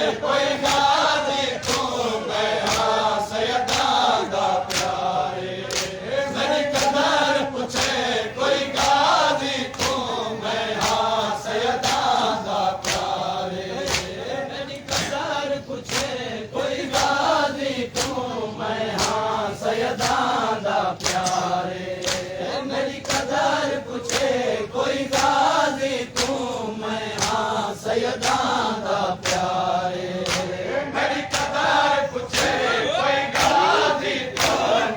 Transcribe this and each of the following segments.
कोई गाजी तू मैं हाँ सैयदा दा प्यारे मेरी कदर पूछे कोई गाजी तू मैं हाँ सैयदा दा प्यारे मेरी कदर पूछे कोई गाजी तू मैं हाँ सैयदा दा प्यारे मेरी कदर पूछे कोई गाजी तू मैं हाँ सैयदा दा प्यारे मेरी कदर पूछे कोई गाजी तू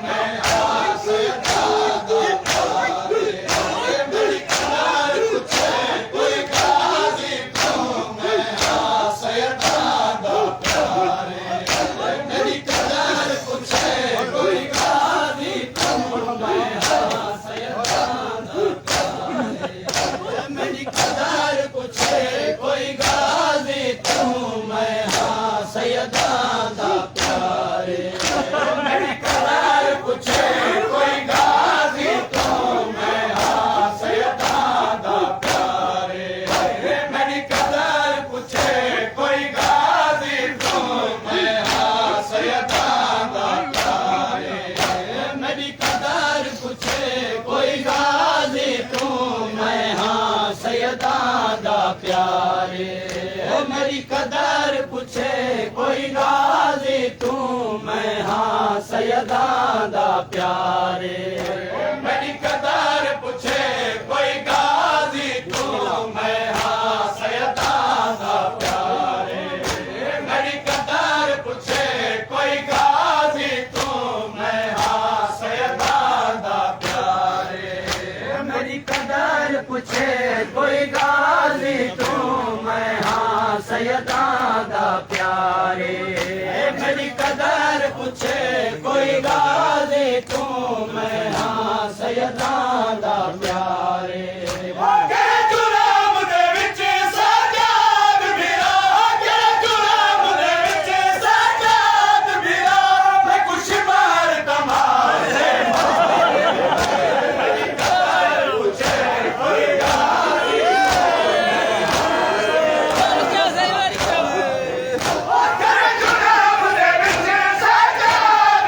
मैं हाँ सैयदा दा प्यारे मेरी कदर पूछे कोई गाजी तू मैं हाँ सैयदा दा प्यारे मेरी कदर पूछे कोई गाजी तू मैं हाँ सैयदा दा प्यारे मेरी कदर पूछे कोई गाजी तू मैं हाँ सैयदा दा प्यारे मेरी कदर पूछे कोई गाजी तू मैं हाँ सैयदा दा प्यारे मेरी कदर पूछे कोई गाजी तू मैं हाँ सैयदा दा प्यारे मेरी कदर पूछे कोई गाजी तू मैं हाँ सैयदा दा प्यारे मेरी कदर पूछे कोई गाजी तू मैं हाँ सैयदा दा प्यारे मेरी कदर पूछे कोई गाजी तू मैं हाँ सैयदा दा प्यारे मेरी कदर पूछे कोई गाजी तू मैं हाँ सैयदा दा प्यारे मेरी कदर पूछे कोई गाजी तू मैं हाँ सैयदा दा प्यारे मेरी कदर पूछे कोई गाजी तू मैं हाँ सैयदा दा प्यारे के जुराम दे विच सजाद भिरा के जुराम दे विच सजाद भिरा मैं कुछ मार तमाशे मेरी कदर पूछे कोई गाजी के जुराम दे विच सजाद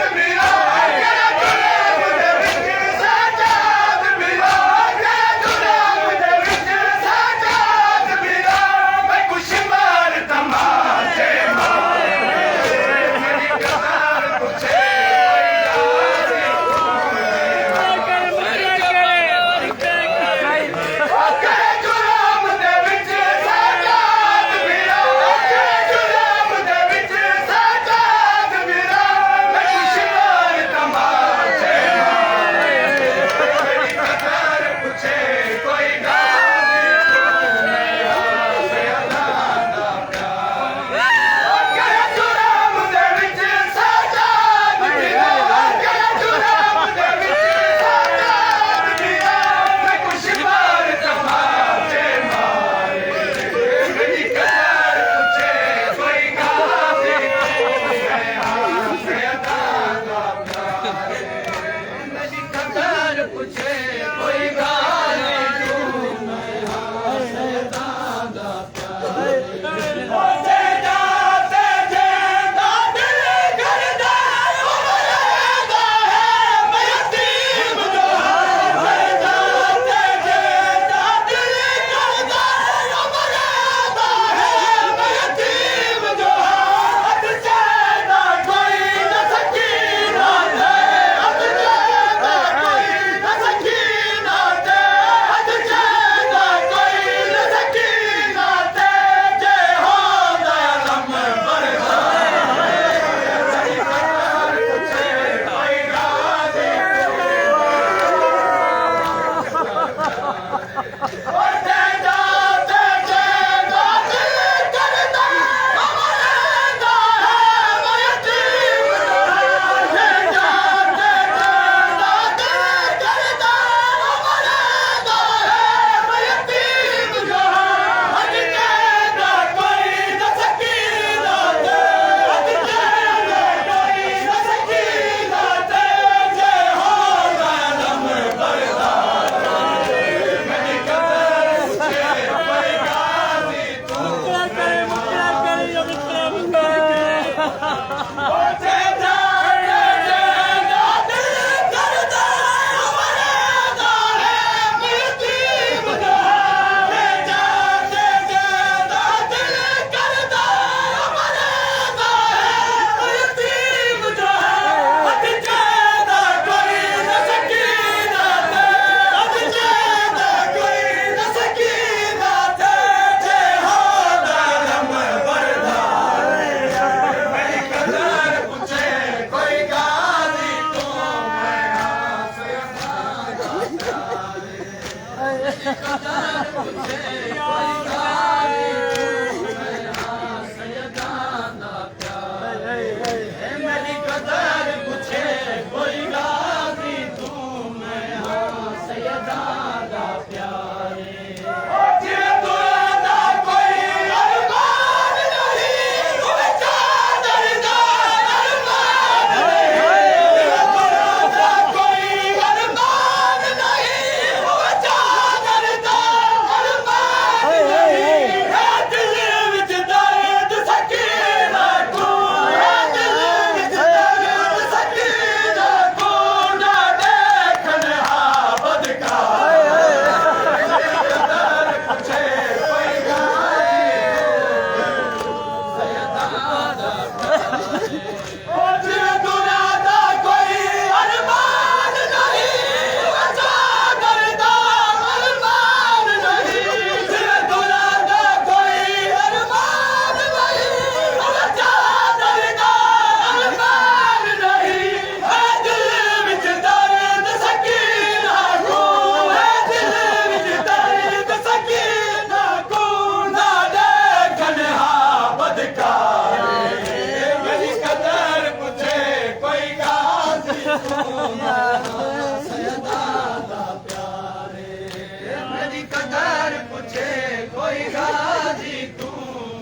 मेरी कदर पूछे कोई गाजी तू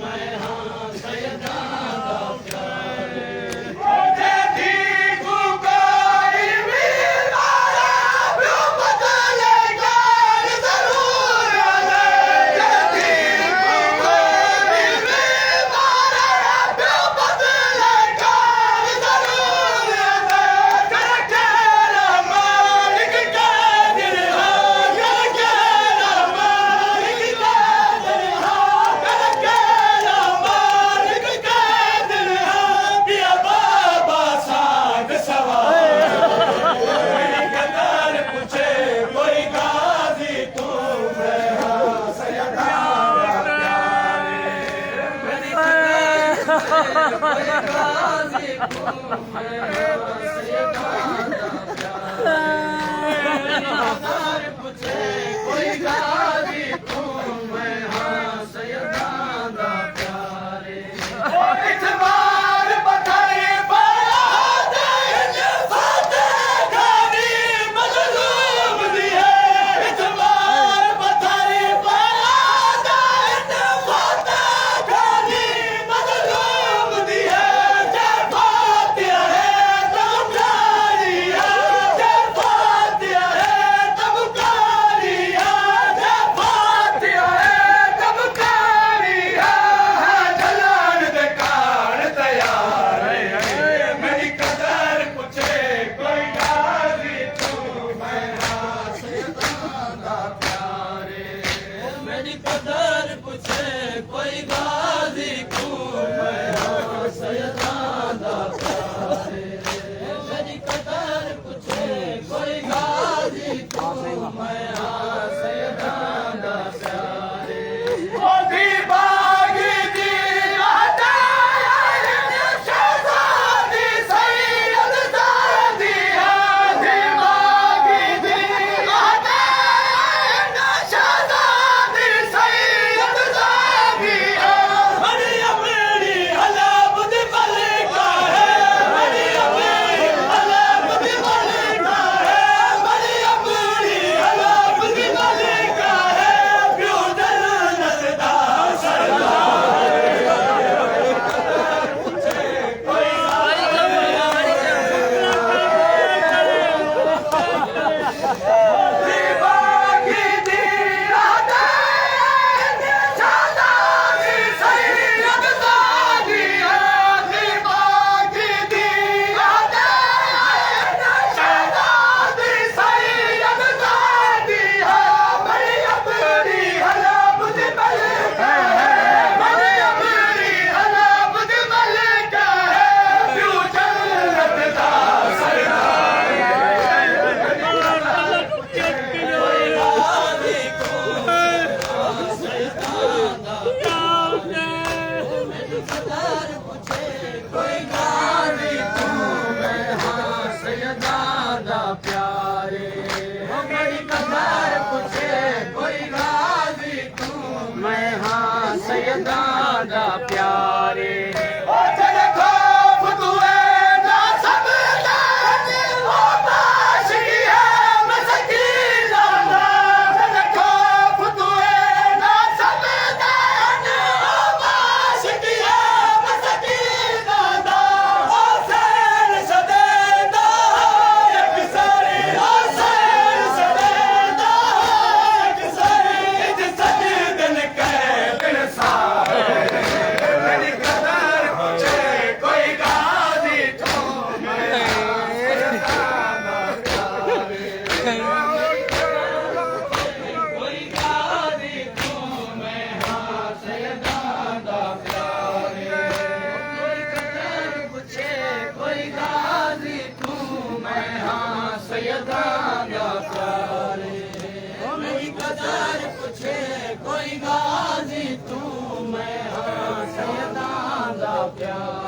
मैं हाँ सैयदा दा प्यारे मुझे ठीक कोई बीमारा क्यों बदलेगा जरूर मुझे ठीक कोई बीमारा क्यों बदलेगा जरूर करके मालिक का दिल प्यारे कोई गाजी तू मैं हाँ सैयदा दा प्यारे।